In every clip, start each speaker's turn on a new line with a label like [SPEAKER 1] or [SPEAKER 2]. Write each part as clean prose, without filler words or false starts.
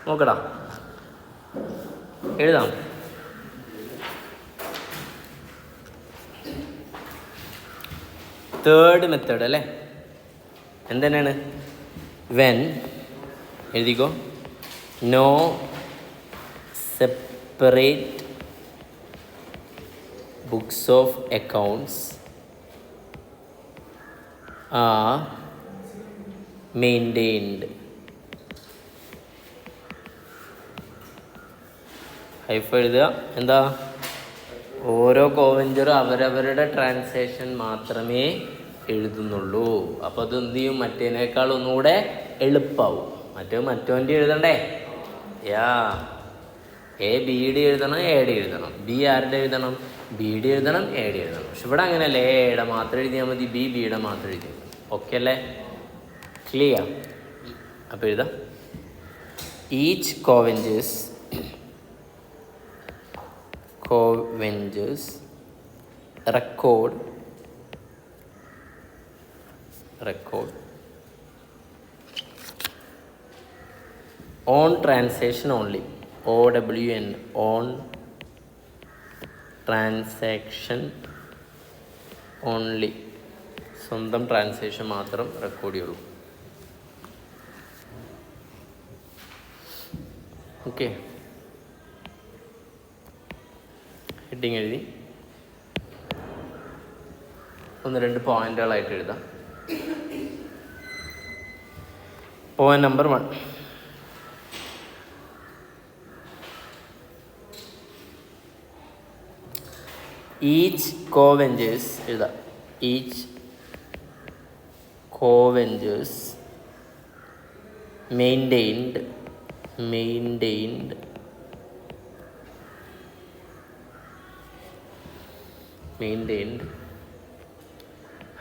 [SPEAKER 1] നോക്കടാ, എഴുതാം. Third method അല്ലേ, എന്തെന്നാണ്? വെൻ എഴുതിക്കോ, no separate books of accounts are maintained. ഹൈഫ എഴുതുക. എന്താ? ഓരോ കോവെഞ്ചറും അവരവരുടെ ട്രാൻസാക്ഷൻ മാത്രമേ എഴുതുന്നുള്ളൂ. അപ്പോൾ അത് എന്ത് ചെയ്യും? മറ്റേനേക്കാൾ ഒന്നുകൂടെ എളുപ്പമാവും. മറ്റോൻ്റെ എഴുതണ്ടേ? യാ, എ ബി ഡി എഴുതണം, എ ഡി എഴുതണം. ബി ആരുടെ എഴുതണം? ബി ഡി എഴുതണം, എ ഡി എഴുതണം. പക്ഷെ ഇവിടെ അങ്ങനെയല്ലേ, എയുടെ മാത്രം എഴുതിയാൽ മതി, ബിയുടെ മാത്രം എഴുതി. ഓക്കെ അല്ലേ? ക്ലിയർ? അപ്പോൾ എഴുതാം. Each coventurers record on transaction only, OWN, on transaction only, സ്വന്തം ട്രാൻസാക്ഷൻ മാത്രം റെക്കോർഡ് ചെയ്യുള്ളൂ. ഓക്കെ, ഹെഡിങ് എഴുതി 1-2 പോയിന്റുകളായിട്ട് എഴുതാം. പോയിന്റ് നമ്പർ 1, ഈച്ച് കോവെഞ്ചേഴ്സ് എഴുതാം. ഈച്ച് കോവെഞ്ചേഴ്സ് മെയിൻറ്റെയിൻഡ്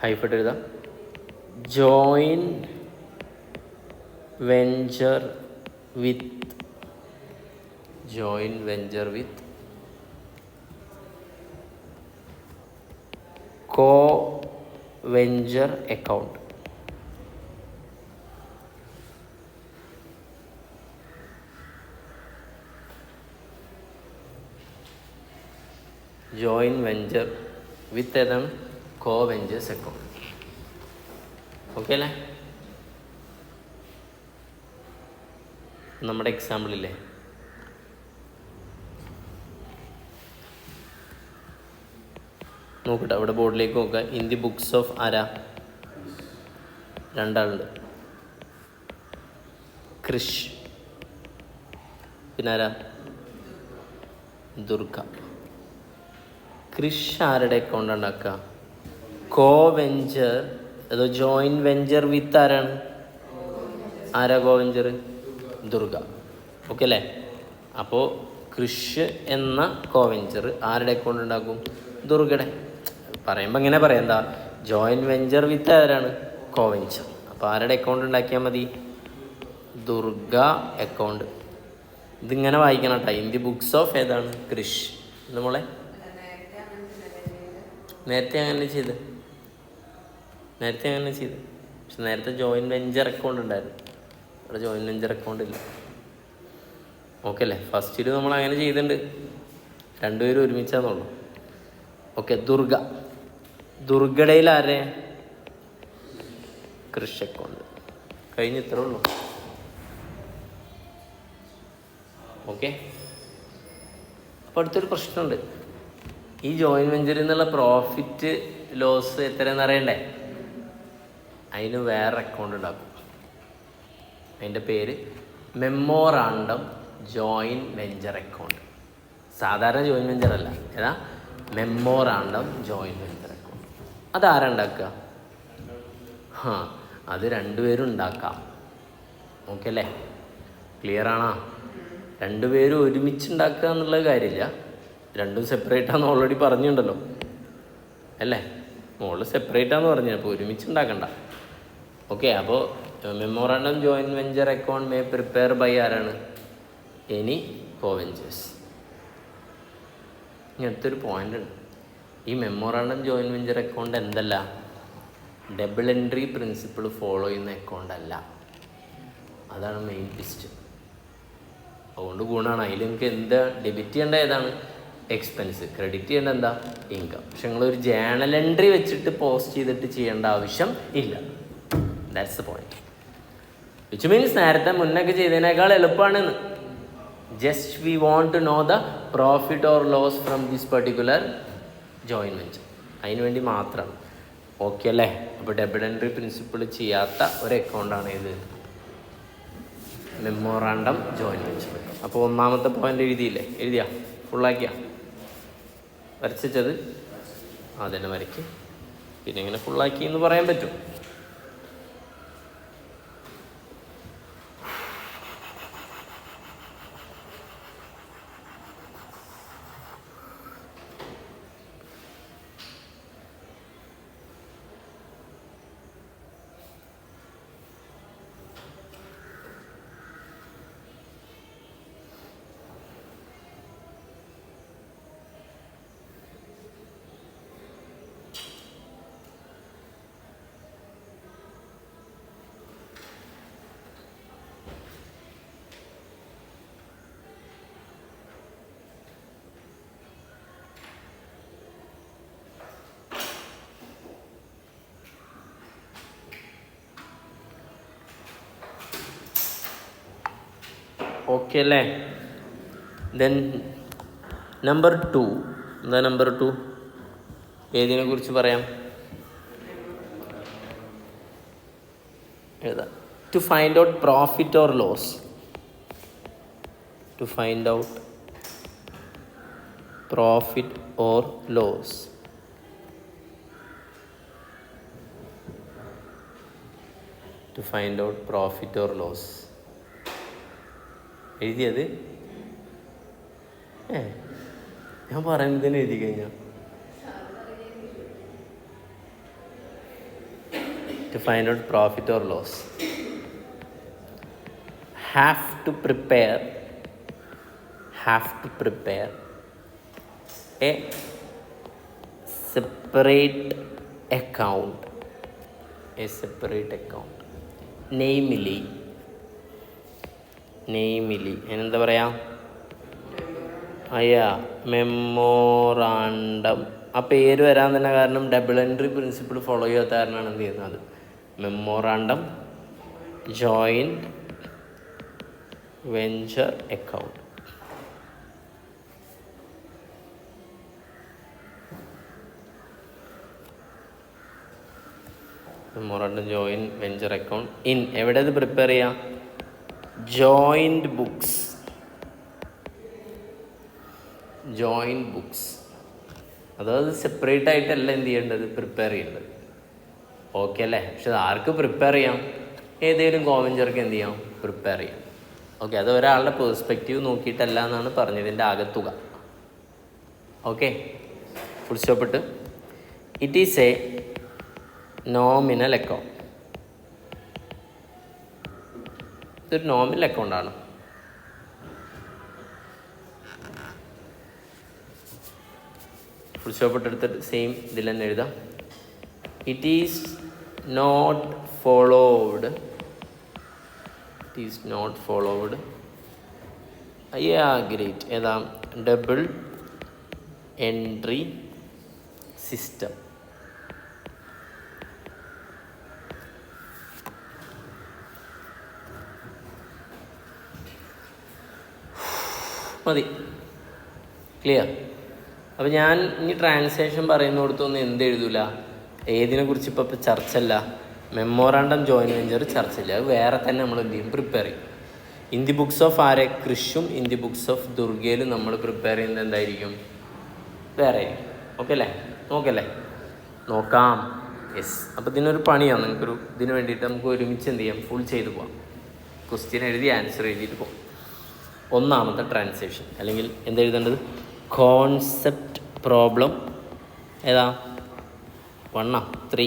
[SPEAKER 1] ഹൈഫട്ട് എഴുതാം. ജോയിൻ വെഞ്ചർ വിത്ത് co-venture account. ജോയിൻ വെഞ്ചർ വിത്ത് ഏതാണ്? co-ventures account. ഓക്കെ അല്ലേ? നമ്മുടെ എക്സാമ്പിളില്ലേ, നോക്കട്ടെ, അവിടെ ബോർഡിലേക്ക് നോക്കുക. ഇൻ ദി ബുക്സ് ഓഫ് ആരാ? 2 ആളുണ്ട്. ക്രിഷ്, പിന്നെ ആരാ? ദുർഗ. ക്രിഷ് ആരുടെ അക്കൗണ്ട് ഉണ്ടാക്കുക? കോ-വെഞ്ചർ, അതോ ജോയിൻറ്റ് വെഞ്ചർ വിത്ത് ആരാണ്? ആരാ കോ-വെഞ്ചർ? ദുർഗ. ഓക്കെ അല്ലേ? അപ്പോൾ ക്രിഷ് എന്ന കോ-വെഞ്ചർ ആരുടെ അക്കൗണ്ട് ഉണ്ടാക്കും? ദുർഗയുടെ. പറയുമ്പോൾ ഇങ്ങനെ പറയാം, എന്താ? ജോയിൻറ്റ് വെഞ്ചർ വിത്ത് ആരാണ്? കോ-വെഞ്ചർ. അപ്പോൾ ആരുടെ അക്കൗണ്ട് ഉണ്ടാക്കിയാൽ മതി? ദുർഗ അക്കൗണ്ട്. ഇതിങ്ങനെ വായിക്കണം കേട്ടോ. ഇൻ ദി ബുക്സ് ഓഫ് ഏതാണ്? ക്രിഷ്. നമ്മളെ നേരത്തെ അങ്ങനെ ചെയ്ത് പക്ഷെ നേരത്തെ ജോയിൻറ്റ് വെഞ്ചർ അക്കൗണ്ട് ഉണ്ടായിരുന്നു. ഇവിടെ ജോയിൻറ്റ് വെഞ്ചർ അക്കൗണ്ട് ഇല്ല. ഓക്കെ അല്ലേ? ഫസ്റ്റിൽ നമ്മൾ അങ്ങനെ ചെയ്തിട്ടുണ്ട്, 2 പേരും ഒരുമിച്ചാന്നുള്ളൂ. ഓക്കെ, ദുർഗടയിൽ ആരെ? ക്രിഷ് അക്കൗണ്ട്. കഴിഞ്ഞ് ഇത്രേ ഉള്ളൂ. ഓക്കെ, അപ്പോൾ അടുത്തൊരു പ്രശ്നമുണ്ട്. ഈ ജോയിൻറ്റ് വെഞ്ചറിൽ നിന്നുള്ള പ്രോഫിറ്റ് ലോസ് എത്രയെന്ന് അറിയണ്ടേ? അതിന് വേറെ അക്കൗണ്ട് ഉണ്ടാക്കും. അതിൻ്റെ പേര് മെമ്മോറാണ്ടം ജോയിൻറ്റ് വെഞ്ചർ അക്കൗണ്ട്. സാധാരണ ജോയിൻറ്റ് വെഞ്ചർ അല്ല, ഏതാ? Memorandum joint venture account. അതാരാ ഉണ്ടാക്കുക? അത് 2 പേരും ഉണ്ടാക്കാം. ഓക്കെ അല്ലേ? ക്ലിയർ ആണോ? 2 പേരും ഒരുമിച്ച് ഉണ്ടാക്കുക എന്നുള്ള കാര്യമില്ല. 2 സെപ്പറേറ്റാന്ന് ഓൾറെഡി പറഞ്ഞിട്ടുണ്ടല്ലോ അല്ലേ? മോള് സെപ്പറേറ്റാന്ന് പറഞ്ഞു, അപ്പോൾ ഒരുമിച്ച് ഉണ്ടാക്കണ്ട. ഓക്കെ, അപ്പോൾ memorandum joint venture account may prepare by ആരാണ്? Any co-ventures. ഇനി അടുത്തൊരു പോയിന്റ് ഉണ്ട്. ഈ മെമ്മോറാണ്ടം ജോയിൻറ്റ് വെഞ്ചർ അക്കൗണ്ട് എന്തല്ല? ഡബിൾ എൻട്രി പ്രിൻസിപ്പിൾ ഫോളോ ചെയ്യുന്ന അക്കൗണ്ട് അല്ല. അതാണ് മെയിൻ ട്വിസ്റ്റ്. അതുകൊണ്ട് ഗുണമാണ്. അതിൽ നിങ്ങൾക്ക് എന്താ ഡെബിറ്റ് ചെയ്യേണ്ട ഏതാണ്? എക്സ്പെൻസ്. ക്രെഡിറ്റ് ചെയ്യേണ്ട എന്താ? ഇൻകം. പക്ഷെ നിങ്ങളൊരു ജേണൽ എൻട്രി വെച്ചിട്ട് പോസ്റ്റ് ചെയ്തിട്ട് ചെയ്യേണ്ട ആവശ്യം ഇല്ല. That's the point. Which means നേരത്തെ മുന്നൊക്കെ ചെയ്തതിനേക്കാൾ എളുപ്പമാണെന്ന്. Just we want to know the profit or loss from this particular joint venture. അതിന് വേണ്ടി മാത്രമാണ്. ഓക്കെ അല്ലേ? അപ്പോൾ ഡെബിറ്റ് എൻട്രി പ്രിൻസിപ്പിൾ ചെയ്യാത്ത ഒരു അക്കൗണ്ടാണ് ഇത് മെമ്മോറാണ്ടം ജോയിൻറ്റ് വെഞ്ചർ. അപ്പോൾ ഒന്നാമത്തെ പോയിന്റ് എഴുതിയില്ലേ? എഴുതിയാ? ഫുള്ളാക്കിയാ? വരച്ചത് അതന്നെ വരയ്ക്ക്. പിന്നെ ഇങ്ങനെ ഫുള്ളാക്കി എന്ന് പറയാൻ പറ്റും. ഓക്കെ അല്ലേ? Then number 2. എന്താ നമ്പർ 2? ഏതിനെ കുറിച്ച് പറയാം? എഴുതാം. To find out profit or loss. To find out profit or loss. To find out profit or loss. എഴുതിയത് ഞാൻ പറയുന്നതിന് എഴുതി കഴിഞ്ഞാൽ to find out profit or loss, have to prepare a separate account, namely എന്താ പറയാ? Memorandum. ആ പേര് വരാൻ തന്നെ കാരണം ഡബിൾ എൻട്രി പ്രിൻസിപ്പിൾ ഫോളോ ചെയ്യാത്ത കാരണമാണ് എന്ത് ചെയ്യുന്നത്? Memorandum joint venture account. Memorandum joint venture account in എവിടെ ഇത് പ്രിപ്പയർ ചെയ്യാം? Joint books. അതായത് സെപ്പറേറ്റ് ആയിട്ടല്ല എന്ത് ചെയ്യേണ്ടത്? പ്രിപ്പയർ ചെയ്യേണ്ടത്. ഓക്കെ അല്ലേ? പക്ഷെ അത് ആർക്ക് പ്രിപ്പയർ ചെയ്യാം? ഏതെങ്കിലും കോവഞ്ചർക്ക് എന്ത് ചെയ്യാം? പ്രിപ്പയർ ചെയ്യാം. ഓക്കെ, അത് ഒരാളുടെ പേഴ്സ്പെക്റ്റീവ് നോക്കിയിട്ടല്ല എന്നാണ് പറഞ്ഞതിൻ്റെ ആകത്തുക. ഓക്കെ, ഫുൾ സ്റ്റോപ്പ് ഇട്ട്. It is a nominal account. ഇതൊരു നോമിനൽ അക്കൗണ്ടാണ്. ഫുൾ സ്റ്റോപ്പ് ഇട്ടെടുത്തിട്ട് സെയിം ഇതിൽ തന്നെ എഴുതാം. It is not followed. Great. ഏതാ? Double entry system. മതി, ക്ലിയർ? അപ്പോൾ ഞാൻ ഇനി ട്രാൻസാക്ഷൻ പറയുന്നിടത്തൊന്നും എന്ത് എഴുതൂല, ഏതിനെ കുറിച്ച് ഇപ്പോൾ ചർച്ചല്ല. മെമ്മോറാണ്ടം ജോയിൻറ്റ് വെഞ്ചർ ചർച്ചയില്ല. അത് വേറെ തന്നെ നമ്മൾ എന്ത് ചെയ്യും? പ്രിപ്പയർ ചെയ്യും. ഇൻ ദി ബുക്സ് ഓഫ് ആരെ? കൃഷും ഇൻ ദി ബുക്സ് ഓഫ് ദുർഗയിലും നമ്മൾ പ്രിപ്പയർ ചെയ്യുന്നത് എന്തായിരിക്കും? വേറെ ആയിരിക്കും. ഓക്കെ അല്ലേ? നോക്കാം. യെസ്. അപ്പോൾ ഇതിനൊരു പണിയാണ്. നിങ്ങൾക്കൊരു ഇതിന് വേണ്ടിയിട്ട് നമുക്ക് ഒരുമിച്ച് എന്ത് ചെയ്യാം? ഫുൾ ചെയ്ത് പോകാം. ക്വസ്റ്റ്യൻ എഴുതി ആൻസർ എഴുതിയിട്ട് പോകും. ഒന്നാമത്തെ ട്രാൻസാക്ഷൻ അല്ലെങ്കിൽ എന്തെഴുതേണ്ടത്? Concept problem. ഏതാ? 1, 3.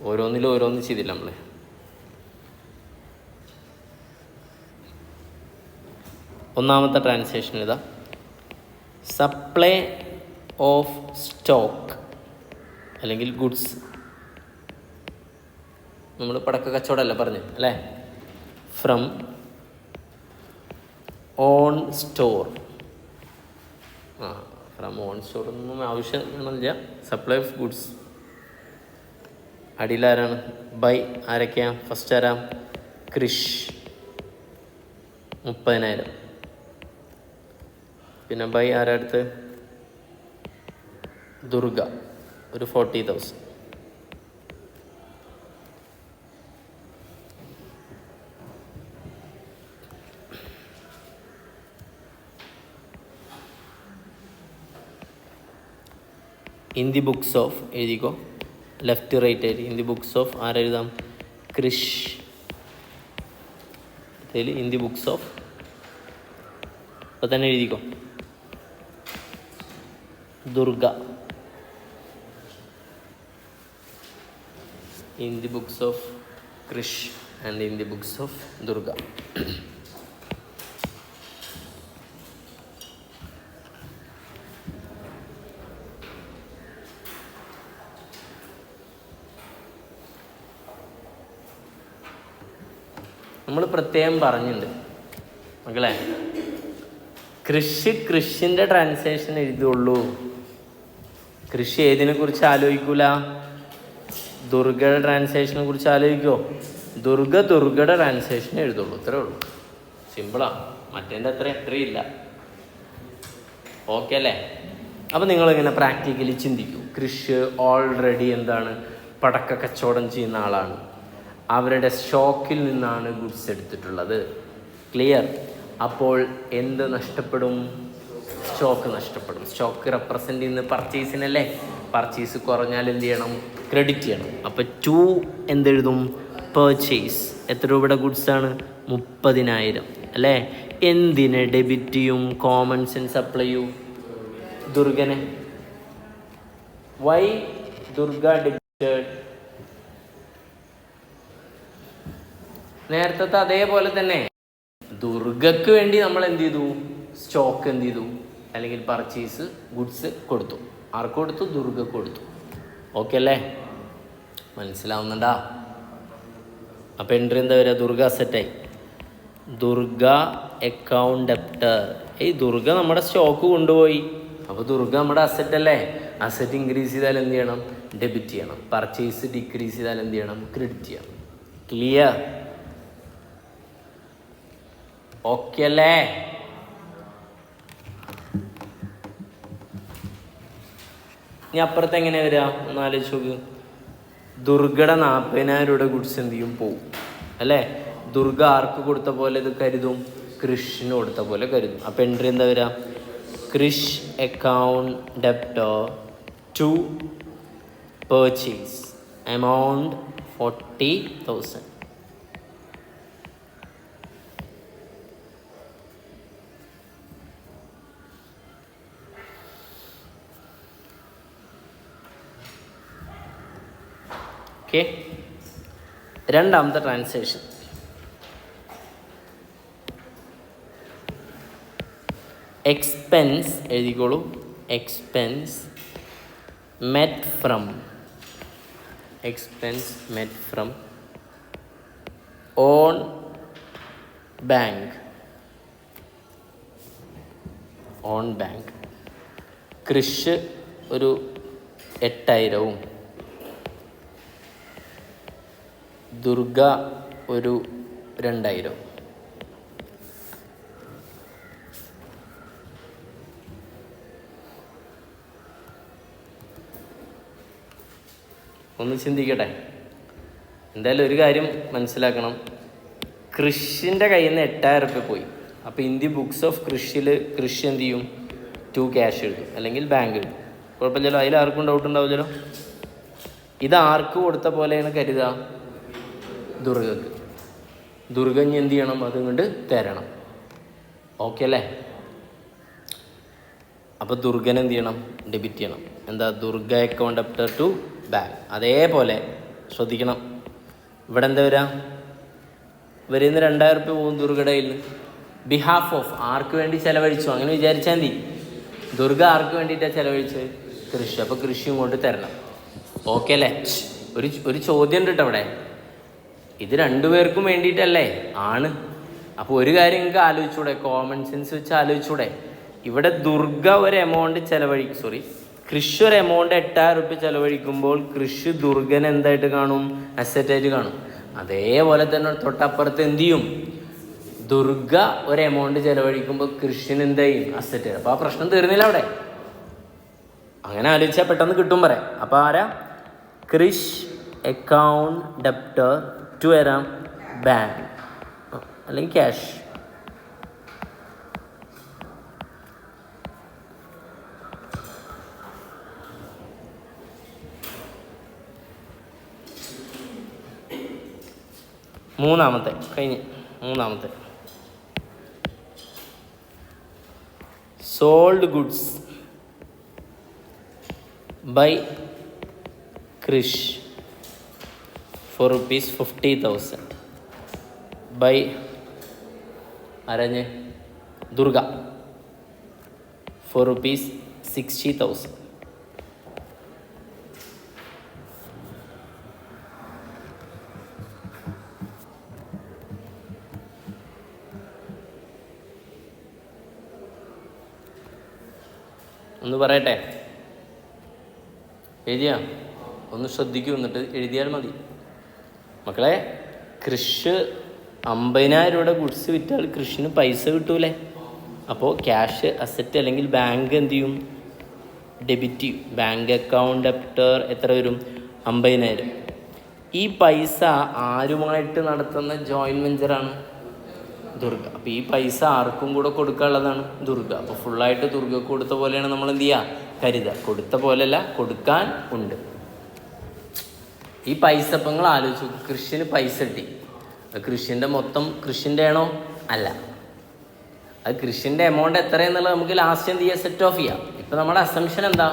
[SPEAKER 1] ഓരോന്ന് ചെയ്തില്ല നമ്മൾ. ഒന്നാമത്തെ ട്രാൻസാക്ഷൻ ഇതാ. സപ്ലൈ ഓഫ് സ്റ്റോക്ക് അല്ലെങ്കിൽ ഗുഡ്സ്. നമ്മൾ പടക്ക കച്ചവടമല്ല പറഞ്ഞു അല്ലേ? From own store. From own store ഒന്നും ആവശ്യമില്ല. Supply of goods. അടിയിലാരാണ്? ബൈ. ആരൊക്കെയാ? ഫസ്റ്റ് ആരാ? ക്രിഷ് 30,000. പിന്നെ ബൈ ആരാ അടുത്ത്? ദുർഗ ഒരു 40,000. ഇൻ ദി ബുക്സ് ഓഫ് എഴുതിക്കോ, ലെഫ്റ്റ് റൈറ്റ് ആയിട്ട്. ഇൻ ദി ബുക്സ് ഓഫ് ആരെഴുതാം? ക്രിഷ്. അതിൽ ഇൻ ദി ബുക്സ് ഓഫ് അപ്പോൾ തന്നെ എഴുതിക്കോ, Durga. In the books of Krish and in the books of Durga. നമ്മൾ പ്രത്യേകം പറഞ്ഞിട്ടുണ്ട് മക്കളെ, കൃഷിൻ്റെ ട്രാൻസാക്ഷൻ എഴുതുള്ളൂ. കൃഷി ഏതിനെ കുറിച്ച് ആലോചിക്കൂല? ദുർഗയുടെ ട്രാൻസാക്ഷനെ കുറിച്ച് ആലോചിക്കുമോ? ദുർഗയുടെ ട്രാൻസാക്ഷൻ എഴുതുള്ളൂ. ഇത്രേ ഉള്ളൂ. സിമ്പിളാണ്. മറ്റേൻ്റെ എത്രയില്ല. ഓക്കെ അല്ലേ? അപ്പോൾ നിങ്ങളിങ്ങനെ പ്രാക്ടിക്കലി ചിന്തിക്കൂ. കൃഷി ഓൾറെഡി എന്താണ്? പടക്ക കച്ചവടം ചെയ്യുന്ന ആളാണ്. അവരുടെ സ്റ്റോക്കിൽ നിന്നാണ് ഗുഡ്സ് എടുത്തിട്ടുള്ളത്. ക്ലിയർ? അപ്പോൾ എന്ത് നഷ്ടപ്പെടും? സ്റ്റോക്ക് നഷ്ടപ്പെടും. സ്റ്റോക്ക് റെപ്രസെൻ്റ് ചെയ്യുന്ന പർച്ചേസിനല്ലേ? പർച്ചേസ് കുറഞ്ഞാൽ എന്ത് ചെയ്യണം? ക്രെഡിറ്റ് ചെയ്യണം. അപ്പോൾ 2 എന്തെഴുതും? പർച്ചേസ്. എത്ര രൂപയുടെ ഗുഡ്സാണ്? 30,000 അല്ലേ? എന്തിനെ ഡെബിറ്റ് ചെയ്യും? കോമൺ സെൻസ് അപ്ലൈ ചെയ്യൂ. ദുർഗനെ. Why Durga debited? നേരത്തെ അതേപോലെ തന്നെ ദുർഗക്ക് വേണ്ടി നമ്മൾ എന്ത് ചെയ്തു? സ്റ്റോക്ക് എന്ത് ചെയ്തു? അല്ലെങ്കിൽ പർച്ചേസ് ഗുഡ്സ് കൊടുത്തു. ആർക്ക് കൊടുത്തു? ദുർഗക്ക് കൊടുത്തു. ഓക്കെ അല്ലേ? മനസ്സിലാവുന്നുണ്ടാ? അപ്പോൾ എൻട്രി എന്താ വരിക? ദുർഗ അസറ്റായി. Durga account debtor. ദുർഗ നമ്മുടെ സ്റ്റോക്ക് കൊണ്ടുപോയി. അപ്പോൾ ദുർഗ നമ്മുടെ അസറ്റ് അല്ലേ? അസറ്റ് ഇൻക്രീസ് ചെയ്താൽ എന്ത് ചെയ്യണം? ഡെബിറ്റ് ചെയ്യണം. പർച്ചേസ് ഡിക്രീസ് ചെയ്താൽ എന്ത് ചെയ്യണം? ക്രെഡിറ്റ് ചെയ്യണം. ക്ലിയർ? ഓക്കെ അല്ലേ? ഇനി അപ്പുറത്ത് എങ്ങനെ വരിക? ഒന്ന് ആലോചിച്ച് നോക്ക്. ദുർഗയുടെ 40,000 രൂപയുടെ ഗുഡ്സ് എന്ത് ചെയ്യും? പോവും അല്ലേ? ദുർഗ ആർക്ക് കൊടുത്ത പോലെ ഇത് കരുതും? കൃഷിന് കൊടുത്ത പോലെ കരുതും. അപ്പോൾ എൻട്രി എന്താ വരിക? Krish account debtor to purchase amount 40,000. Okay. രണ്ടാമത്തെ ട്രാൻസാക്ഷൻ എക്സ്പെൻസ് എഴുതിക്കോളൂ. Expense met from. Expense met from own bank. Own bank. കൃഷി ഒരു 8,000-ഉം ദുർഗ ഒരു 2,000-ഉം. ഒന്ന് ചിന്തിക്കട്ടെ. എന്തായാലും ഒരു കാര്യം മനസ്സിലാക്കണം. കൃഷിൻ്റെ കയ്യിൽ നിന്ന് 8,000 രൂപ പോയി. അപ്പോൾ ഇൻ ദി ബുക്സ് ഓഫ് കൃഷിയിൽ കൃഷി എന്ത് ചെയ്യും? 2 ക്യാഷ് എഴുതും അല്ലെങ്കിൽ ബാങ്ക് എഴുതും. കുഴപ്പമില്ലല്ലോ? അതിൽ ആർക്കും ഡൗട്ട് ഉണ്ടാവില്ലല്ലോ? ഇത് ആർക്ക് കൊടുത്ത പോലെയാണ് കരുതുക? ദുർഗക്ക്. ദുർഗ ഇനി എന്ത് ചെയ്യണം? അതും കൊണ്ട് തരണം. ഓക്കെ അല്ലേ? അപ്പോൾ ദുർഗനെ എന്ത് ചെയ്യണം? ഡെബിറ്റ് ചെയ്യണം. എന്താ? Durga account debtor to bank. അതേപോലെ ശ്രദ്ധിക്കണം. ഇവിടെ എന്താ വരിക? ഇവരിൽ നിന്ന് 2,000 രൂപ പോകും ദുർഗയുടെ കയ്യിൽ നിന്ന്. ബിഹാഫ് ഓഫ് ആർക്ക് വേണ്ടി ചിലവഴിച്ചു? അങ്ങനെ വിചാരിച്ചാൽ മതി. ദുർഗ ആർക്ക് വേണ്ടിയിട്ടാണ് ചിലവഴിച്ചത്? കൃഷി. അപ്പോൾ കൃഷിയും കൊണ്ട് തരണം. ഓക്കെ അല്ലേ? ഒരു ചോദ്യം ഉണ്ട് കേട്ടോ അവിടെ. ഇത് 2 പേർക്കും വേണ്ടിയിട്ടല്ലേ? ആണ്. അപ്പോൾ ഒരു കാര്യം നിങ്ങൾക്ക് ആലോചിച്ചൂടെ, കോമൺ സെൻസ് വെച്ച് ആലോചിച്ചൂടെ. ഇവിടെ ദുർഗ ഒരു എമൗണ്ട് കൃഷി ഒരു എമൗണ്ട് 8000 റുപ്യ ചിലവഴിക്കുമ്പോൾ കൃഷി ദുർഗൻ എന്തായിട്ട് കാണും? അസറ്റായിട്ട് കാണും. അതേപോലെ തന്നെ തൊട്ടപ്പുറത്ത് എന്ത് ചെയ്യും? ദുർഗ ഒരു എമൗണ്ട് ചിലവഴിക്കുമ്പോൾ കൃഷിന് എന്ത് ചെയ്യും? അസറ്റ്. അപ്പോൾ ആ പ്രശ്നം തീർന്നില്ല അവിടെ. അങ്ങനെ ആലോചിച്ചാൽ പെട്ടെന്ന് കിട്ടും പറയാം. അപ്പോൾ ആരാ? കൃഷ് അക്കൗണ്ട് ഡെപ്റ്റർ ടു വരാം ബാങ്ക് അല്ലെങ്കിൽ ക്യാഷ്. മൂന്നാമത്തെ sold goods by Krish for rupees 50,000 by ആരാഞ്ഞ്? Durga for rupees 60,000. ഒന്ന് പറയട്ടെ, എഴുതിയാ? ഒന്ന് ശ്രദ്ധിക്കൂ, എന്നിട്ട് എഴുതിയാൽ മതി മക്കളെ. കൃഷി 50,000 രൂപയുടെ ഗുഡ്സ് വിറ്റാൽ കൃഷിന് പൈസ കിട്ടൂലേ? അപ്പോൾ ക്യാഷ് അസറ്റ് അല്ലെങ്കിൽ ബാങ്ക് എന്ത് ചെയ്യും? ഡെബിറ്റ് ചെയ്യും. ബാങ്ക് അക്കൗണ്ട് ഡെപ്റ്റർ എത്ര വരും? 50,000. ഈ പൈസ ആരുമായിട്ട് നടത്തുന്ന ജോയിൻറ്റ് വെഞ്ചറാണ്? ദുർഗ. അപ്പോൾ ഈ പൈസ ആർക്കും കൂടെ കൊടുക്കാനുള്ളതാണ്? ദുർഗ. അപ്പോൾ ഫുള്ളായിട്ട് ദുർഗക്ക് കൊടുത്ത പോലെയാണ് നമ്മൾ എന്ത് ചെയ്യുക? കരുതുക. കൊടുത്ത പോലെയല്ല, കൊടുക്കാൻ ഉണ്ട്. ഈ പൈസ ഇപ്പം നിങ്ങൾ ആലോചിച്ചു, കൃഷിന് പൈസ കിട്ടി. കൃഷിൻ്റെ മൊത്തം കൃഷിൻ്റെ ആണോ? അല്ല. അത് കൃഷിൻ്റെ എമൗണ്ട് എത്രയെന്നുള്ളത് നമുക്ക് ലാസ്റ്റ് എന്ത് ചെയ്യുക? സെറ്റ് ഓഫ് ചെയ്യാം. ഇപ്പം നമ്മുടെ അസംഷൻ എന്താ?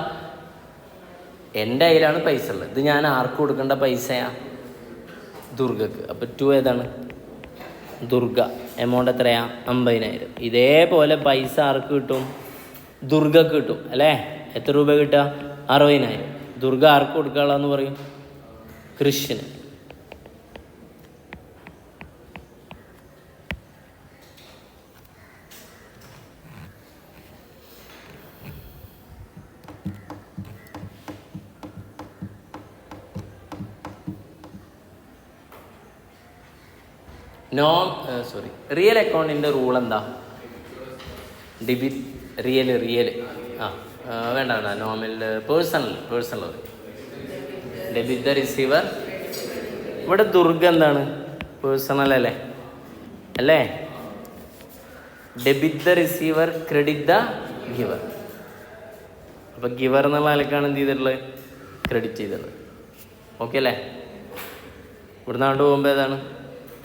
[SPEAKER 1] എൻ്റെ കയ്യിലാണ് പൈസ ഉള്ളത്. ഇത് ഞാൻ ആർക്ക് കൊടുക്കേണ്ട പൈസയാ? ദുർഗക്ക്. അപ്പോൾ 2 ഏതാണ്? ദുർഗ. എമൗണ്ട് എത്രയാ? 50,000. ഇതേപോലെ പൈസ ആർക്ക് കിട്ടും? ദുർഗക്ക് കിട്ടും അല്ലേ? എത്ര രൂപ കിട്ടുക? 60,000. ദുർഗ ആർക്ക് കൊടുക്കാനുള്ളതെന്ന് പറയും? കൃഷിന്. റിയൽ അക്കൗണ്ടിൻ്റെ റൂൾ എന്താ? റിയൽ വേണ്ട nominal personal debit the receiver. ഇവിടെ ദുർഗ എന്താണ്? പേഴ്സണൽ അല്ലേ? Debit the receiver, credit the giver. അപ്പോൾ ഗിവർ എന്നുള്ള ആൾക്കാണ് എന്ത് ചെയ്തിട്ടുള്ളത്? ക്രെഡിറ്റ് ചെയ്തിട്ടുള്ളത്. ഓക്കെ അല്ലേ? ഇവിടുന്ന് അങ്ങോട്ട് പോകുമ്പോൾ ഏതാണ്?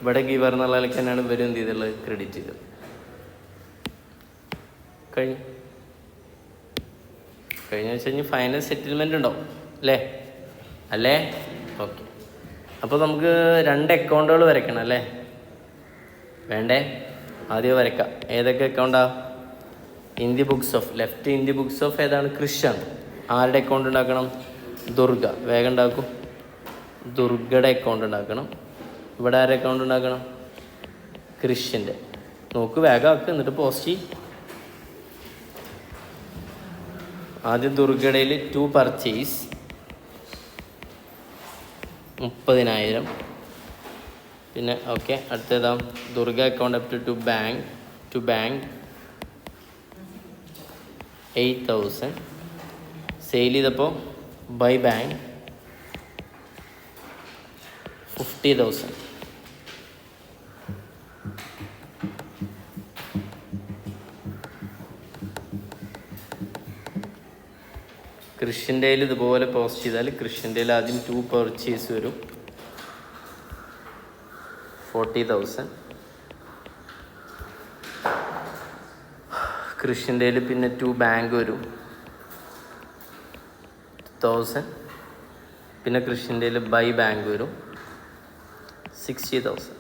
[SPEAKER 1] ഇവിടെ ഗിവർ എന്നുള്ള ആൾക്ക് തന്നെയാണ് ഇവരും എന്ത് ചെയ്തിട്ടുള്ളത്? ക്രെഡിറ്റ് ചെയ്തത്. കഴിഞ്ഞ വെച്ച് കഴിഞ്ഞാൽ ഫൈനൽ സെറ്റിൽമെൻ്റ് ഉണ്ടാവും അല്ലേ? ഓക്കെ. അപ്പോൾ നമുക്ക് 2 അക്കൗണ്ടുകൾ വരയ്ക്കണം അല്ലേ? വേണ്ടേ? ആദ്യം വരയ്ക്കാം. ഏതൊക്കെ അക്കൗണ്ടാ? In the books of left. In the books of ഏതാണ്? കൃഷിയാണ്. ആരുടെ അക്കൗണ്ട് ഉണ്ടാക്കണം? ദുർഗ. വേഗം ഉണ്ടാക്കും. ദുർഗയുടെ അക്കൗണ്ട് ഉണ്ടാക്കണം. ഇവിടെ ആരുടെ അക്കൗണ്ട് ഉണ്ടാക്കണം? കൃഷിൻ്റെ. നോക്ക്, വേഗം ആക്കുക, എന്നിട്ട് പോസ്റ്റ് ചെയ്യും. ആദ്യം ദുർഗടയിൽ 2 പർച്ചേസ് 30,000. പിന്നെ ഓക്കെ, അടുത്തതാ Durga account up to bank 8,000. Sale ചെയ്തപ്പോൾ ബൈ ബാങ്ക് 50,000. കൃഷിൻ്റെ ഇതുപോലെ പോസ്റ്റ് ചെയ്താൽ കൃഷിൻ്റെ ആദ്യം 2 പർച്ചേസ് വരും 40,000. കൃഷിൻ്റെ പിന്നെ 2 ബാങ്ക് വരും 1,000. പിന്നെ കൃഷിൻ്റെ ബൈ ബാങ്ക് വരും 60,000.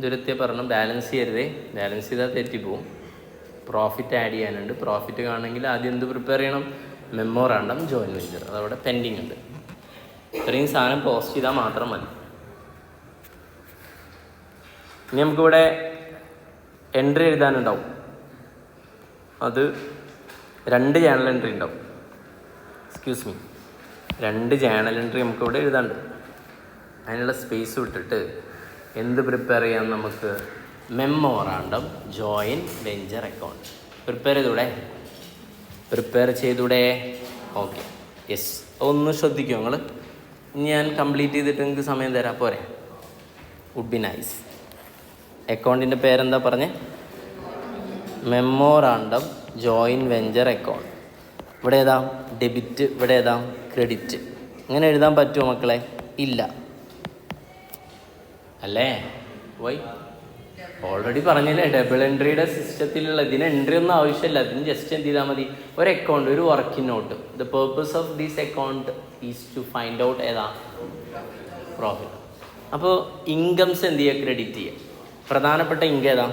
[SPEAKER 1] ദുരത്തെ പറഞ്ഞു ബാലൻസ് ചെയ്യരുതേ, ബാലൻസ് ചെയ്താൽ തെറ്റിപ്പോവും. പ്രോഫിറ്റ് ആഡ് ചെയ്യാനുണ്ട്. പ്രോഫിറ്റ് കാണണമെങ്കിൽ ആദ്യം എന്ത് പ്രിപ്പയർ ചെയ്യണം? മെമ്മോറാണ്ടം ജോയിൻ വെഞ്ചർ, അതവിടെ പെൻഡിങ് ഉണ്ട്. ഇത്രയും സാധനം പോസ്റ്റ് ചെയ്താൽ മാത്രം മതി. ഇനി നമുക്കിവിടെ എൻട്രി എഴുതാനുണ്ടാവും. അത് 2 ജേണൽ എൻട്രി ഉണ്ടാവും. എക്സ്ക്യൂസ് മീ, 2 ജേണൽ എൻട്രി നമുക്കിവിടെ എഴുതാണ്ട്. അതിനുള്ള സ്പേസ് വിട്ടിട്ട് എന്ത് പ്രിപ്പയർ ചെയ്യാം? നമുക്ക് memorandum join venture account prepare ചെയ്തൂടെ? Okay, yes. ഒന്ന് ശ്രദ്ധിക്കും നിങ്ങൾ. ഞാൻ കംപ്ലീറ്റ് ചെയ്തിട്ട് നിങ്ങൾക്ക് സമയം തരാം, പോരെ? Would be nice. അക്കൗണ്ടിൻ്റെ പേരെന്താ പറഞ്ഞേ? Memorandum join venture account. ഇവിടെ ഏതാ ഡെബിറ്റ്, ഇവിടെ ഏതാ ക്രെഡിറ്റ്. ഇങ്ങനെ എഴുതാൻ പറ്റുമോ മക്കളെ? ഇല്ല അല്ലേ? വൈ? ഓൾറെഡി പറഞ്ഞില്ലേ, ഡബിൾ എൻട്രിയുടെ സിസ്റ്റത്തിലുള്ള ഇതിന് എൻട്രി ഒന്നും ആവശ്യമില്ല. അതിന് ജസ്റ്റ് എന്ത് ചെയ്താൽ മതി? ഒരു അക്കൗണ്ട്, ഒരു working note. The purpose of this account is to find out ഏതാ പ്രോഫിറ്റ്. അപ്പോൾ ഇൻകംസ് എന്ത് ചെയ്യുക? ക്രെഡിറ്റ് ചെയ്യുക. പ്രധാനപ്പെട്ട ഇൻകം ഏതാ?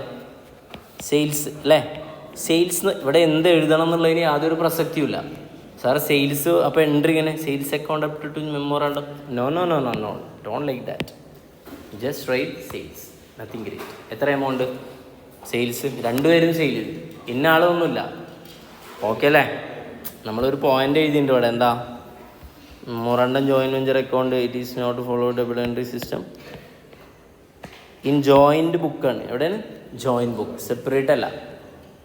[SPEAKER 1] സെയിൽസ് അല്ലേ? സെയിൽസ് ഇവിടെ എന്ത് എഴുതണം എന്നുള്ളതിന് യാതൊരു പ്രസക്തിയുമില്ല. സാർ സെയിൽസ് അപ്പോൾ എൻട്രി ഇങ്ങനെ sales account up to memorandum? No no no no no, don't like that. Just write sales, nothing great. എത്ര എമൗണ്ട്? സെയിൽസ് 2 പേരും സെയിൽ ചെയ്തു, ഇന്ന ആളൊന്നുമില്ല. ഓക്കെ അല്ലേ? നമ്മളൊരു പോയിൻ്റ് എഴുതിയിട്ടുണ്ട് ഇവിടെ. എന്താ? Memorandum join venture account it is not follow double entry system in joint ബുക്കാണ്. എവിടെയാണ്? ജോയിൻറ്റ് ബുക്ക്, സെപ്പറേറ്റ് അല്ല.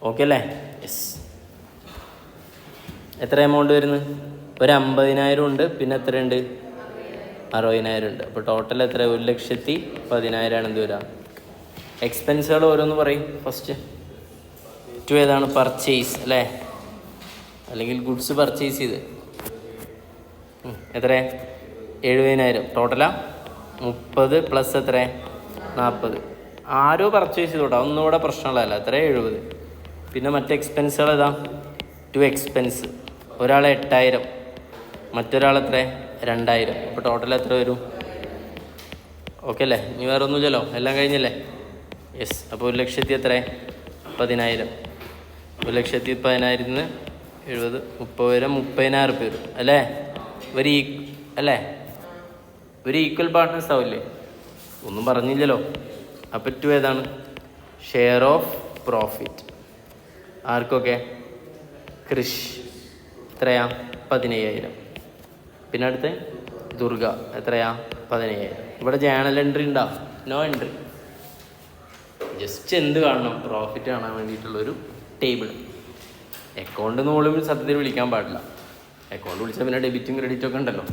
[SPEAKER 1] ഓക്കെ അല്ലേ? യെസ്. എത്ര എമൗണ്ട് വരുന്നത്? ഒരു 50,000 ഉണ്ട്, പിന്നെ എത്രയുണ്ട്? 60,000 ഉണ്ട്. അപ്പോൾ ടോട്ടൽ എത്ര? 1,10,000 ആണ് എന്ത് വരിക? എക്സ്പെൻസുകൾ ഓരോന്ന് പറയും. ഫസ്റ്റ് 2 ഏതാണ്? പർച്ചേസ് അല്ലേ? അല്ലെങ്കിൽ ഗുഡ്സ് പർച്ചേസ് ചെയ്ത് എത്ര? 70,000. ടോട്ടലാ 30 പ്ലസ് എത്ര? 40. ആരോ പർച്ചേസ് ചെയ്തോട്ടെ, ഒന്നും ഇവിടെ പ്രശ്നമുള്ളതല്ല. എത്ര? 70. പിന്നെ മറ്റേ എക്സ്പെൻസുകൾ ഏതാ? 2 എക്സ്പെൻസ്. ഒരാൾ 8,000, മറ്റൊരാൾ എത്ര? 2,000. അപ്പോൾ ടോട്ടൽ എത്ര വരും? ഓക്കെ അല്ലേ? ഇനി വേറെ ഒന്നുമില്ലല്ലോ, എല്ലാം കഴിഞ്ഞല്ലേ? യെസ്. അപ്പോൾ 1,00,000 എത്ര? 10,000. 1,10,000 70, 30,000, 30,000 വരും അല്ലേ? അല്ലേ? ഒരു ഈക്വൽ പാർട്ട്നേഴ്സ് ആവില്ലേ? ഒന്നും പറഞ്ഞില്ലല്ലോ. അപ്പോൾ 2 ഏതാണ്? Share of profit. ആർക്കൊക്കെ? കൃഷ് എത്രയാ? 15,000. പിന്നെ അടുത്ത് ദുർഗ എത്രയാ? 15,000. ഇവിടെ ജേണൽ എൻട്രി ഉണ്ടോ? No entry. ജസ്റ്റ് എന്ത് കാണണം? പ്രോഫിറ്റ് കാണാൻ വേണ്ടിയിട്ടുള്ളൊരു ടേബിൾ. അക്കൗണ്ട് എന്ന് പോലും സത്യത്തിൽ വിളിക്കാൻ പാടില്ല. അക്കൗണ്ട് വിളിച്ചാൽ പിന്നെ ഡെബിറ്റും ക്രെഡിറ്റും ഒക്കെ ഉണ്ടല്ലോ.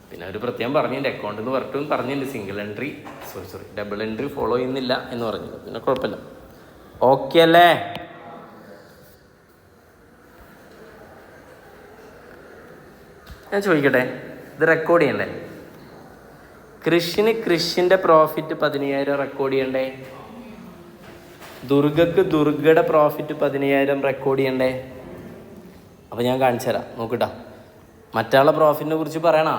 [SPEAKER 1] പിന്നെ അവർ പ്രത്യേകം പറഞ്ഞില്ല, അക്കൗണ്ട് എന്ന് പറഞ്ഞില്ല. Single entry double entry follow ചെയ്യുന്നില്ല എന്ന് പറഞ്ഞില്ല. പിന്നെ കുഴപ്പമില്ല. ഓക്കെ അല്ലേ? ഞാൻ ചോദിക്കട്ടെ, ഇത് റെക്കോർഡ് ചെയ്യണ്ടേ? കൃഷിൻ്റെ പ്രോഫിറ്റ് 15,000 റെക്കോർഡ് ചെയ്യണ്ടേ? ദുർഗയുടെ പ്രോഫിറ്റ് 15,000 റെക്കോർഡ് ചെയ്യണ്ടേ? അപ്പോൾ ഞാൻ കാണിച്ചു തരാം, നോക്കിട്ടാ. മറ്റാളുടെ പ്രോഫിറ്റിനെ കുറിച്ച് പറയണോ?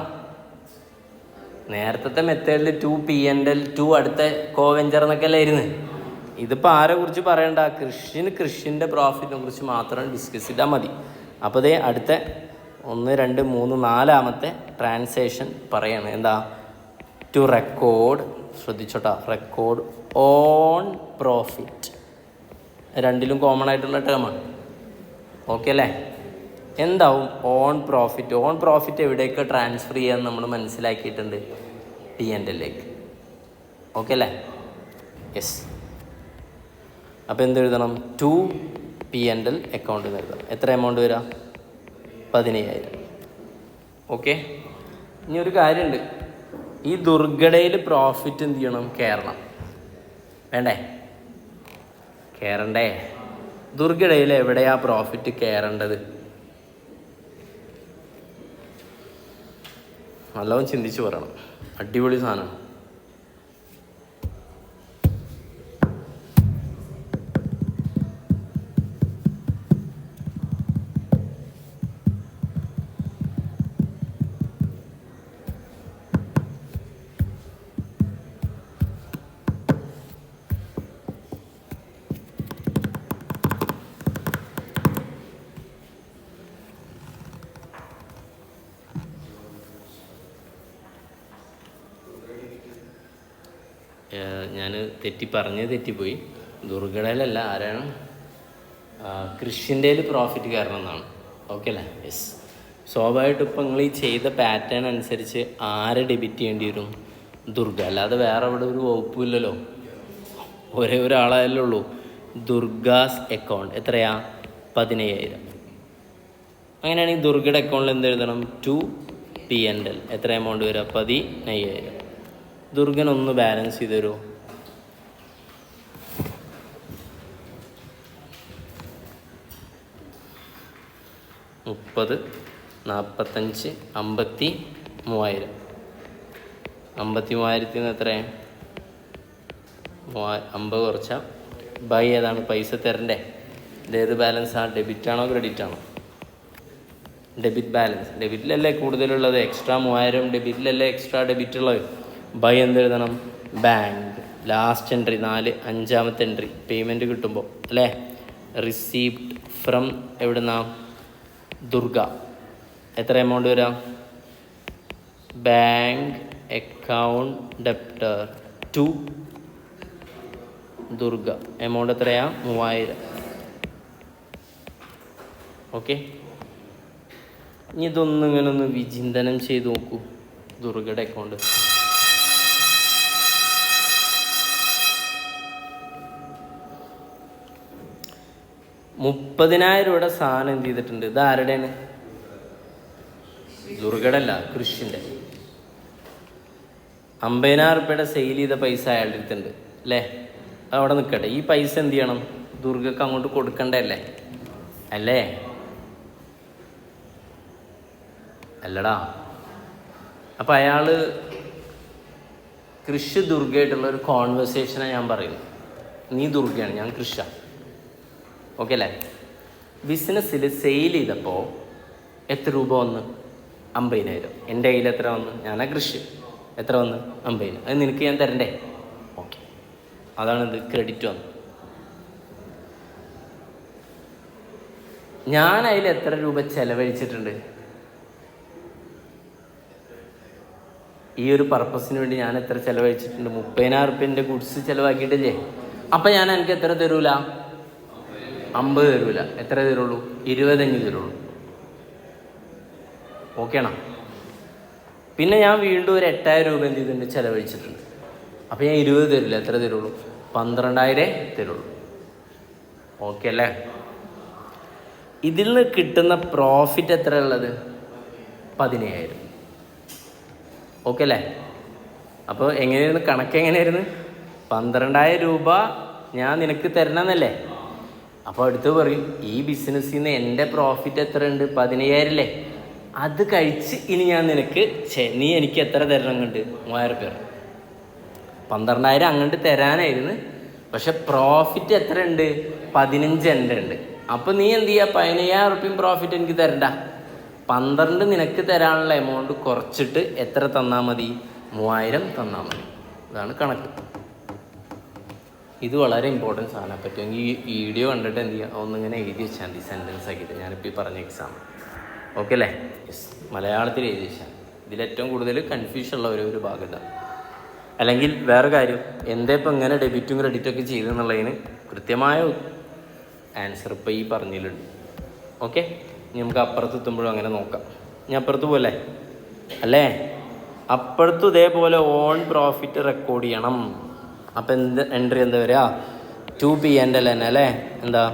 [SPEAKER 1] നേരത്തെ മെത്തേഡിൽ 2 P&L 2 അടുത്ത കോവെഞ്ചർ എന്നൊക്കെ അല്ലായിരുന്നു. ഇതിപ്പോൾ ആരെ കുറിച്ച് പറയണ്ട? കൃഷിൻ്റെ പ്രോഫിറ്റിനെ കുറിച്ച് മാത്രം ഡിസ്കസ് ചെയ്താൽ മതി. അപ്പോൾ ഇതേ അടുത്ത 1, 2, 3, 4 ട്രാൻസാക്ഷൻ പറയാണ്. എന്താ? ടു റെക്കോർഡ്, ശ്രദ്ധിച്ചോട്ടാ, റെക്കോർഡ് ഓൺ പ്രോഫിറ്റ്. രണ്ടിലും കോമൺ ആയിട്ടുള്ള ടേമാണ്. ഓക്കെ അല്ലേ? എന്താവും ഓൺ പ്രോഫിറ്റ്? ഓൺ പ്രോഫിറ്റ് എവിടേക്ക് ട്രാൻസ്ഫർ ചെയ്യാമെന്ന് നമ്മൾ മനസ്സിലാക്കിയിട്ടുണ്ട്. P&L-ലേക്ക്. ഓക്കെ അല്ലേ? യെസ്. അപ്പോൾ എന്തെഴുതണം? 2 P&L അക്കൗണ്ട് എന്ന് എഴുതണം. എത്ര എമൗണ്ട് വരിക? 15,000. ഓക്കെ. ഇനി ഒരു കാര്യമുണ്ട്. ഈ ദുർഗടയിൽ പ്രോഫിറ്റ് എന്ത് ചെയ്യണം? കയറണം. വേണ്ടേ? കയറണ്ടേ? ദുർഗടയിൽ എവിടെയാ പ്രോഫിറ്റ് കയറേണ്ടത്? നല്ലവൻ ചിന്തിച്ച് പറയണം. അടിപൊളി സാധനം. ഞാൻ തെറ്റിപ്പോയി. ദുർഘടയിലല്ല, ആരാണ് കൃഷിൻ്റെ പ്രോഫിറ്റ് കാരണം എന്നാണ്. ഓക്കെ അല്ലേ? യെസ്. സ്വാഭാവികമായിട്ടും ഇപ്പം നിങ്ങൾ ഈ ചെയ്ത പാറ്റേൺ അനുസരിച്ച് ആരെ ഡെബിറ്റ് ചെയ്യേണ്ടി വരും? ദുർഗ. അല്ലാതെ വേറെ അവിടെ ഒരു വകുപ്പില്ലല്ലോ, ഒരേ ഒരാളായല്ലേ ഉള്ളൂ. ദുർഗാസ് അക്കൗണ്ട് എത്രയാ? 15,000. അങ്ങനെയാണെങ്കിൽ ദുർഗയുടെ അക്കൗണ്ടിൽ എന്ത് എഴുതണം? 2 P&L. എത്ര എമൗണ്ട് വരിക? 15,000. ദുർഗനൊന്ന് ബാലൻസ് ചെയ്ത് തരുമോ? മുപ്പത്, 45, 53,000. 53,000 എത്ര? 50 കുറച്ചാൽ ബൈ ഏതാണ്? പൈസ തരണ്ടേ? ഇതേത് ബാലൻസാണ്? ഡെബിറ്റാണോ ക്രെഡിറ്റാണോ? Debit balance. ഡെബിറ്റിലല്ലേ കൂടുതലുള്ളത്. എക്സ്ട്രാ 3,000 ഡെബിറ്റിലല്ലേ എക്സ്ട്രാ ഡെബിറ്റ് ഉള്ളത്. ബൈ എന്ത് എഴുതണം? ബാങ്ക്. ലാസ്റ്റ് എൻട്രി 4, 5ാമത്തെ എൻട്രി പേയ്മെൻറ്റ് കിട്ടുമ്പോൾ അല്ലേ? റിസീപ്റ്റ് ഫ്രം എവിടുന്നാ? ദുർഗ. എത്ര എമൗണ്ട് വരാം? Bank account debtor to Durga. Amount എത്രയാ? 3,000. ഓക്കെ. ഇനി ഇതൊന്നും ഇങ്ങനെ ഒന്ന് വിചിന്തനം ചെയ്ത് നോക്കൂ. ദുർഗയുടെ അക്കൗണ്ട് 30,000 രൂപയുടെ സാധനം എന്ത് ചെയ്തിട്ടുണ്ട്? ഇത് ആരുടെയാണ്? ദുർഗയുടെ അല്ല, കൃഷിൻ്റെ. 50,000 രൂപയുടെ സെയിൽ ചെയ്ത പൈസ അയാളുടെ അടുത്തുണ്ട് അല്ലേ? അവിടെ നിൽക്കട്ടെ. ഈ പൈസ എന്ത് ചെയ്യണം? ദുർഗക്ക് അങ്ങോട്ട് കൊടുക്കണ്ടേ അല്ലേ? അല്ലടാ. അപ്പം അയാൾ കൃഷി ദുർഗയായിട്ടുള്ള ഒരു കോൺവെർസേഷനാണ് ഞാൻ പറയുന്നത്. നീ ദുർഗയാണ്, ഞാൻ കൃഷ. ഓക്കെ അല്ലേ? ബിസിനസ്സിൽ സെയിൽ ചെയ്തപ്പോൾ എത്ര രൂപ വന്ന്? 50,000. എൻ്റെ കയ്യിൽ എത്ര വന്ന്? ഞാനാ കൃഷി. എത്ര വന്ന്? 50,000. അത് നിനക്ക് ഞാൻ തരണ്ടേ? ഓക്കെ. അതാണിത്, ക്രെഡിറ്റ് വന്നു. ഞാൻ അതിൽ എത്ര രൂപ ചെലവഴിച്ചിട്ടുണ്ട്? ഈ ഒരു പർപ്പസിന് വേണ്ടി ഞാൻ എത്ര ചിലവഴിച്ചിട്ടുണ്ട്? 30,000 രൂപേൻ്റെ ഗുഡ്സ് ചിലവാക്കിയിട്ടില്ലേ? അപ്പം ഞാൻ എനിക്ക് എത്ര തരൂല? 50 തരൂല. എത്ര തരുള്ളൂ? 25 തരുള്ളൂ. ഓക്കെയാണോ? പിന്നെ ഞാൻ വീണ്ടും ഒരു 8,000 രൂപ എന്ത് ചെയ്തിട്ടുണ്ട്? ചിലവഴിച്ചിട്ടുണ്ട്. അപ്പം ഞാൻ 20 തരില്ല. എത്ര തരുള്ളൂ? 12,000 തരുള്ളൂ. ഓക്കെ അല്ലേ? ഇതിൽ നിന്ന് കിട്ടുന്ന പ്രോഫിറ്റ് എത്ര ഉള്ളത്? 15,000. ഓക്കെ അല്ലേ? അപ്പോൾ എങ്ങനെയായിരുന്നു കണക്ക്? എങ്ങനെയായിരുന്നു? 12,000 രൂപ ഞാൻ നിനക്ക് തരണമെന്നല്ലേ? അപ്പോൾ അടുത്ത് പറയും, ഈ ബിസിനസ്സിൽ നിന്ന് എൻ്റെ പ്രോഫിറ്റ് എത്ര ഉണ്ട്? 15,000 അല്ലേ? അത് കഴിച്ച് ഇനി ഞാൻ നിനക്ക് നീ എനിക്ക് എത്ര തരണം? കണ്ട് 3,000 രൂപ. 12,000 അങ്ങോട്ട് തരാനായിരുന്നു. പക്ഷെ പ്രോഫിറ്റ് എത്ര ഉണ്ട്? 15 എൻ്റെ ഉണ്ട്. അപ്പോൾ നീ എന്ത് ചെയ്യുക? 15,000 രൂപയും പ്രോഫിറ്റ് എനിക്ക് തരണ്ട. 12 നിനക്ക് തരാനുള്ള എമൗണ്ട് കുറച്ചിട്ട് എത്ര തന്നാൽ മതി? 3,000 തന്നാൽ മതി. ഇതാണ് കണക്ക്. ഇത് വളരെ ഇമ്പോർട്ടൻറ്റ് സാധനം. പറ്റുമെങ്കിൽ ഈ വീഡിയോ കണ്ടിട്ട് എന്ത് ചെയ്യുക? ഒന്നിങ്ങനെ എഴുതി വെച്ചാൽ മതി, സെൻറ്റൻസ് ആക്കിയിട്ട്. ഞാനിപ്പോൾ ഈ പറഞ്ഞ എക്സാം. ഓക്കെ അല്ലേ? യെസ്. മലയാളത്തിൽ എഴുതി വെച്ചാൽ. ഇതിലേറ്റവും കൂടുതൽ കൺഫ്യൂഷൻ ഉള്ള ഒരു ഭാഗത. അല്ലെങ്കിൽ വേറെ കാര്യം, എന്താ ഇപ്പം ഇങ്ങനെ ഡെബിറ്റും ക്രെഡിറ്റൊക്കെ ചെയ്തെന്നുള്ളതിന് കൃത്യമായ ആൻസർ ഇപ്പോൾ ഈ പറഞ്ഞതിലുണ്ട്. ഓക്കെ. ഇനി നമുക്ക് അപ്പുറത്ത് എത്തുമ്പോഴും അങ്ങനെ നോക്കാം. ഇനി അപ്പുറത്ത് പോലെ അല്ലേ? അപ്പുറത്തും ഇതേപോലെ ഓൺ പ്രോഫിറ്റ് റെക്കോർഡ് ചെയ്യണം. അപ്പം എൻട്രി എന്താ വരിക? 2 P&L തന്നെ അല്ലേ? എന്താ?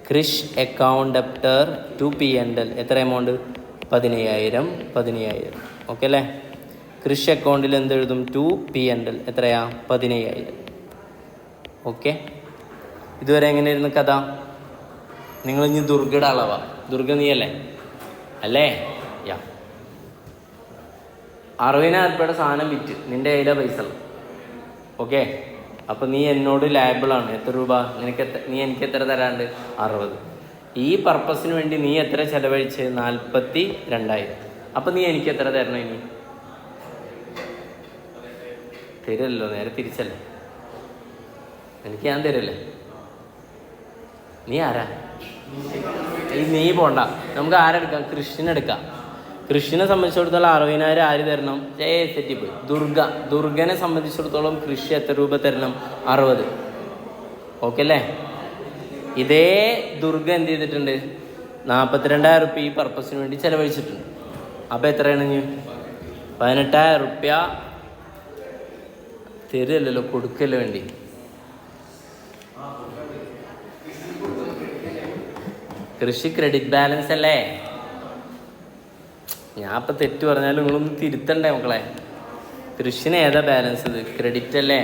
[SPEAKER 1] കൃഷ് അക്കൗണ്ട് ഡെപ്റ്റർ 2 P&L. എത്ര എമൗണ്ട്? 15,000. ഓക്കെ അല്ലേ? കൃഷി അക്കൗണ്ടിൽ എന്തെഴുതും? 2 P&L. എത്രയാ? 15,000. ഓക്കെ. ഇതുവരെ എങ്ങനെയായിരുന്നു കഥ? നിങ്ങൾ ഇനി ദുർഗയുടെ അളവാ. ദുർഗ നീയല്ലേ? അല്ലേ? 60,000 രൂപയുടെ സാധനം വിറ്റ് നിൻ്റെ കയ്യിലെ പൈസ. ഓക്കെ. അപ്പം നീ എന്നോട് ലാബിളാണ്. എത്ര രൂപ? നീ എനിക്ക് എത്ര തരാണ്ട്? 60. ഈ പർപ്പസിന് വേണ്ടി നീ എത്ര ചിലവഴിച്ച്? 42,000. അപ്പം നീ എനിക്ക് എത്ര തരണം? ഇനി തരുമല്ലോ, നേരെ തിരിച്ചല്ലേ? എനിക്ക് ഞാൻ തരല്ലേ? നീ ആരാ? നീ പോണ്ട. നമുക്ക് ആരെടുക്കാം? കൃഷിനെടുക്കാം. കൃഷിനെ സംബന്ധിച്ചിടത്തോളം 60,000 ആര് തരണം? തെറ്റിപ്പോയി. ദുർഗനെ സംബന്ധിച്ചിടത്തോളം കൃഷി എത്ര രൂപ തരണം? 60. ഓക്കെ അല്ലേ? ഇതേ ദുർഗ എന്ത് ചെയ്തിട്ടുണ്ട്? 42,000 റുപ്യ ഈ പർപ്പസിന് വേണ്ടി ചിലവഴിച്ചിട്ടുണ്ട്. അപ്പോൾ എത്രയാണ്? 18,000 റുപ്യ തരുമല്ലോ, കൊടുക്കല്ലോ വേണ്ടി. കൃഷി ക്രെഡിറ്റ് ബാലൻസ് അല്ലേ? ഞാൻ ഇപ്പം തെറ്റ് പറഞ്ഞാലും നിങ്ങളൊന്ന് തിരുത്തണ്ടേ മക്കളെ? കൃഷിന് ഏതാ ബാലൻസ്? ഇത് ക്രെഡിറ്റ് അല്ലേ?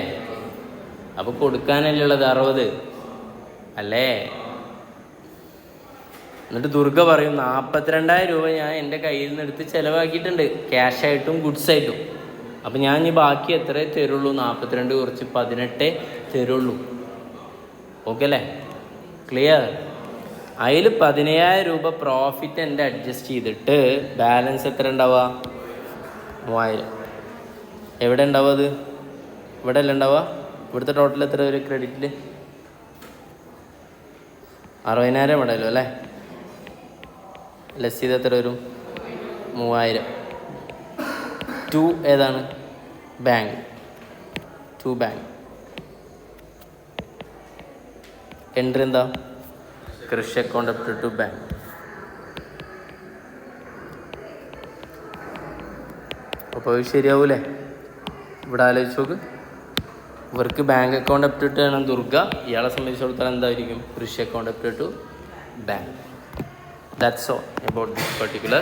[SPEAKER 1] അപ്പോൾ കൊടുക്കാനല്ലേ ഉള്ളത് 60 അല്ലേ? എന്നിട്ട് ദുർഗ പറയും 42,000 രൂപ ഞാൻ എൻ്റെ കയ്യിൽ നിന്ന് എടുത്ത് ചിലവാക്കിയിട്ടുണ്ട്, ക്യാഷായിട്ടും ഗുഡ്സായിട്ടും. അപ്പം ഞാൻ ഇനി ബാക്കി എത്ര തരുള്ളൂ? 42 കുറച്ച് 18 തരുള്ളൂ. ഓക്കെ അല്ലേ? ക്ലിയർ? അതിൽ 17,000 രൂപ പ്രോഫിറ്റ് എൻ്റെ അഡ്ജസ്റ്റ് ചെയ്തിട്ട് ബാലൻസ് എത്ര ഉണ്ടാവുക? 3,000. എവിടെ ഉണ്ടാവുക അത്? ഇവിടെ അല്ല ഉണ്ടാവുക. ഇവിടുത്തെ ടോട്ടൽ എത്ര വരും ക്രെഡിറ്റിൽ? 60,000 വേണമല്ലോ അല്ലേ? ലെസ് ചെയ്ത് എത്ര വരും? 3,000. 2 ഏതാണ്? ബാങ്ക്. 2 ബാങ്ക്. എൻട്രി എന്താ? കൃഷി അക്കൗണ്ട് അപ് ടു ബാങ്ക്. അപ്പോൾ ശരിയാവൂലേ? ഇവിടെ ആലോചിച്ച് നോക്ക്. ഇവർക്ക് ബാങ്ക് അക്കൗണ്ട് അപ് ടു ആണ് ദുർഗ. ഇയാളെ സംബന്ധിച്ചിടത്തോളം എന്തായിരിക്കും? Krishi account up to bank. That's all about this particular